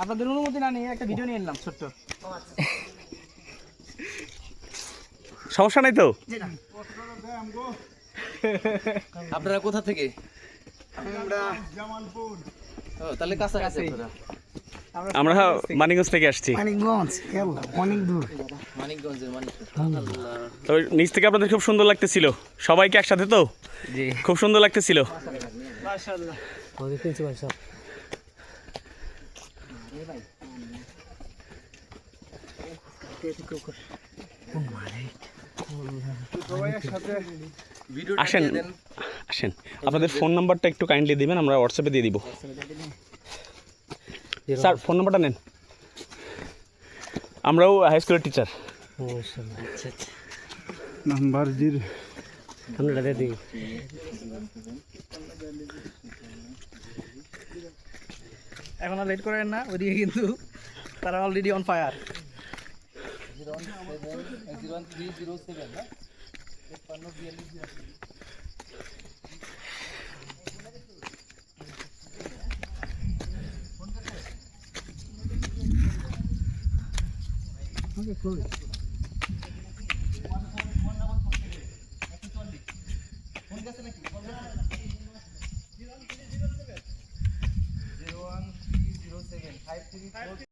আপনাদের অনুমতি না নিয়ে একটা ভিডিও নিয়ে এলাম ছোট্ট। সমস্যা নাই তো? আপনারা কোথা থেকে? আমরা তাহলে কাছাকাছি আপনারা। আমরা মানিকগঞ্জ থেকে আসছি। মানিকগঞ্জ অনেক দূর। মানিকগঞ্জের মানুষ। তো নিচ থেকে আপনাদের খুব সুন্দর লাগতেছিল, সবাইকে একসাথে তো জি, খুব সুন্দর লাগতেছিল। মাশাআল্লাহ। আসেন আসেন, আপনাদের ফোন নাম্বারটা একটু কাইন্ডলি দিবেন, আমরা হোয়াটসঅ্যাপে দিয়ে দিব। স্যার ফোন নাম্বারটা নেন, আমরাও হাই স্কুলের টিচার। নাম্বার জিরো এখন আর লেট করেন না, ওইদিকে কিন্তু তারা অলরেডি অন ফায়ার। 01307 না? Okay, cool.